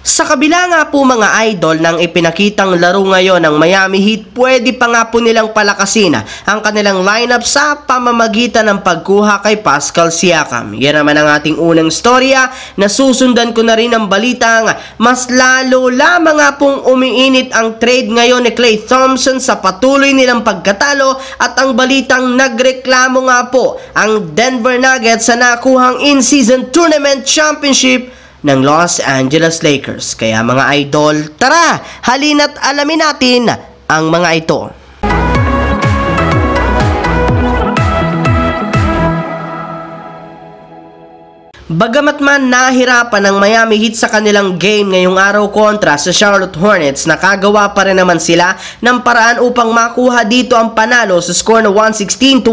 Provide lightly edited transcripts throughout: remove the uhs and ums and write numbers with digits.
Sa kabila nga po mga idol ng ipinakitang laro ngayon ng Miami Heat, pwede pa nga po nilang palakasin ang kanilang lineup sa pamamagitan ng pagkuha kay Pascal Siakam. Yan naman ang ating unang storya na susundan ko na rin ang balitang mas lalo lamang nga pong umiinit ang trade ngayon ni Klay Thompson sa patuloy nilang pagkatalo at ang balitang nagreklamo nga po ang Denver Nuggets sa nakuhang in-season tournament championship ng Los Angeles Lakers. Kaya mga idol, tara, halina't alamin natin ang mga ito. Bagamat man nahirapan ng Miami Heat sa kanilang game ngayong araw kontra sa Charlotte Hornets, nakagawa pa rin naman sila ng paraan upang makuha dito ang panalo sa score na 116-114.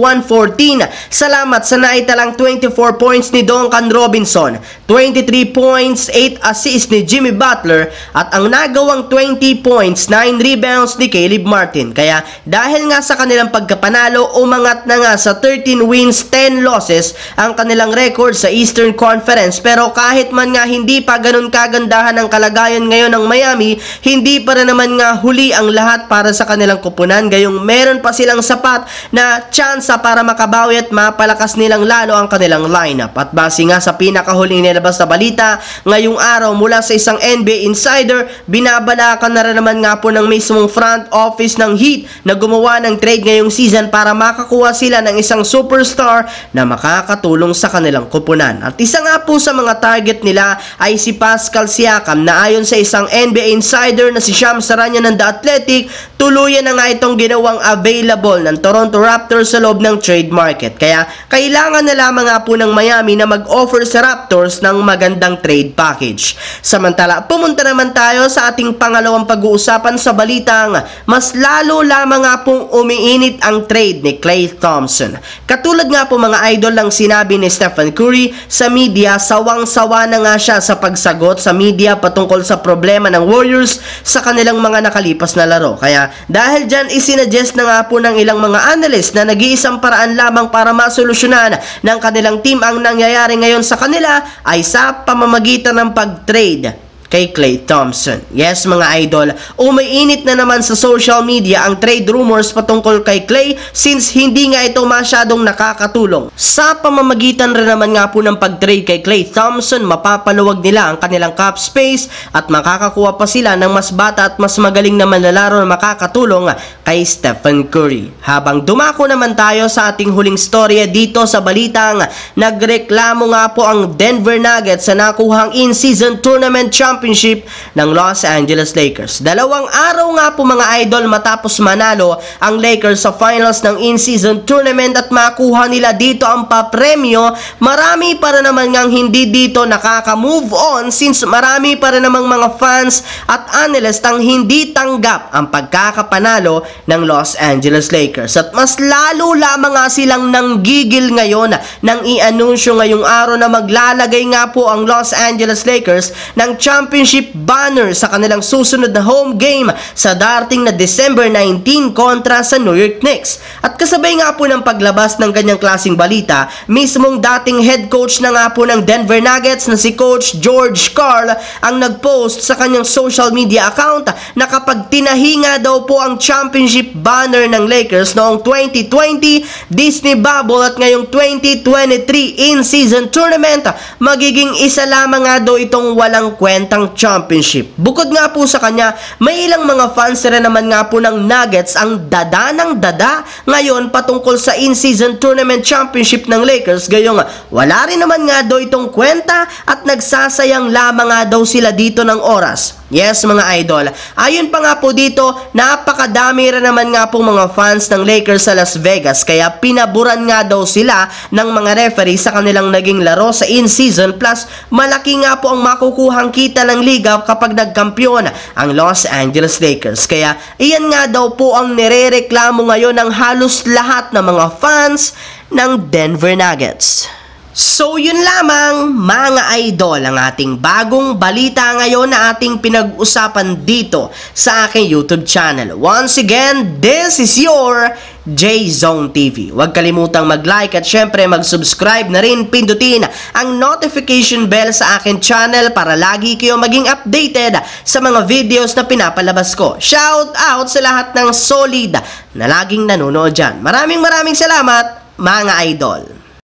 Salamat sa naitalang 24 points ni Duncan Robinson, 23 points, 8 assists ni Jimmy Butler at ang nagawang 20 points, 9 rebounds ni Caleb Martin. Kaya dahil nga sa kanilang pagkapanalo, umangat na nga sa 13 wins, 10 losses ang kanilang record sa Eastern Conference. Pero kahit man nga hindi pa ganun kagandahan ang kalagayan ngayon ng Miami, hindi pa rin naman nga huli ang lahat para sa kanilang kupunan. Gayong meron pa silang sapat na tsansa para makabawi at mapalakas nilang lalo ang kanilang lineup. At base nga sa pinakahuling nilabas na balita ngayong araw mula sa isang NBA insider, binabalakan na rin naman nga po ng mismong front office ng Heat na gumawa ng trade ngayong season para makakuha sila ng isang superstar na makakatulong sa kanilang kupunan. At isa nga po sa mga target nila ay si Pascal Siakam na ayon sa isang NBA insider na si Shams Charania ng The Athletic, tuluyan na nga itong ginawang available ng Toronto Raptors sa loob ng trade market. Kaya kailangan na lamang nga po ng Miami na mag-offer sa Raptors ng magandang trade package. Samantala, pumunta naman tayo sa ating pangalawang pag-uusapan sa balitang mas lalo lamang nga pong umiinit ang trade ni Klay Thompson. Katulad nga po mga idol lang sinabi ni Stephen Curry sa media, sawang-sawa na nga siya sa pagsagot sa media patungkol sa problema ng Warriors sa kanilang mga nakalipas na laro. Kaya dahil dyan, isinuggest na nga po ng ilang mga analyst na nag-iisang paraan lamang para masolusyonan ng kanilang team ang nangyayari ngayon sa kanila ay sa pamamagitan ng pag-trade kay Klay Thompson. Yes mga idol, umiinit na naman sa social media ang trade rumors patungkol kay Klay since hindi nga ito masyadong nakakatulong. Sa pamamagitan rin naman nga po ng pag-trade kay Klay Thompson, mapapaluwag nila ang kanilang cap space at makakakuha pa sila ng mas bata at mas magaling na manlalaro na makakatulong kay Stephen Curry. Habang dumako naman tayo sa ating huling storya dito sa balitang nagreklamo nga po ang Denver Nuggets sa nakuhang in-season tournament championship ng Los Angeles Lakers. 2 araw nga po mga idol matapos manalo ang Lakers sa finals ng in-season tournament at makuha nila dito ang papremyo, marami para naman ngang hindi dito nakaka-move on since marami para namang mga fans at analyst ang hindi tanggap ang pagkakapanalo ng Los Angeles Lakers. At mas lalo lamang nga silang nanggigil ngayon nang i-anunsyo ngayong araw na maglalagay nga po ang Los Angeles Lakers ng championship banner sa kanilang susunod na home game sa darating na December 19 kontra sa New York Knicks. At kasabay nga po ng paglabas ng ganyang klaseng balita, mismong dating head coach na nga po ng Denver Nuggets na si Coach George Karl ang nagpost sa kanyang social media account na kapag tinahinga daw po ang championship banner ng Lakers noong 2020 Disney Bubble at ngayong 2023 in-season tournament, magiging isa lamang nga daw itong walang kwentang championship. Bukod nga po sa kanya, may ilang mga fans rin naman nga po ng Nuggets ang dada ng dada ngayon patungkol sa in-season tournament championship ng Lakers, gayong wala rin naman nga daw itong kwenta at nagsasayang lamang nga daw sila dito ng oras. Yes mga idol, ayon pa nga po dito, napakadami rin naman nga po mga fans ng Lakers sa Las Vegas kaya pinaburan nga daw sila ng mga referee sa kanilang naging laro sa in-season, plus malaki nga po ang makukuhang kita ng liga kapag nagkampiyon ang Los Angeles Lakers. Kaya iyan nga daw po ang nirereklamo ngayon ng halos lahat ng mga fans ng Denver Nuggets. So yun lamang mga idol ang ating bagong balita ngayon na ating pinag-usapan dito sa aking YouTube channel. Once again, this is your J-Zone TV. Huwag kalimutang mag-like at syempre mag-subscribe na rin, pindutin ang notification bell sa akin channel para lagi kayo maging updated sa mga videos na pinapalabas ko. Shout out sa lahat ng solid na laging nanonood dyan. Maraming salamat mga idol.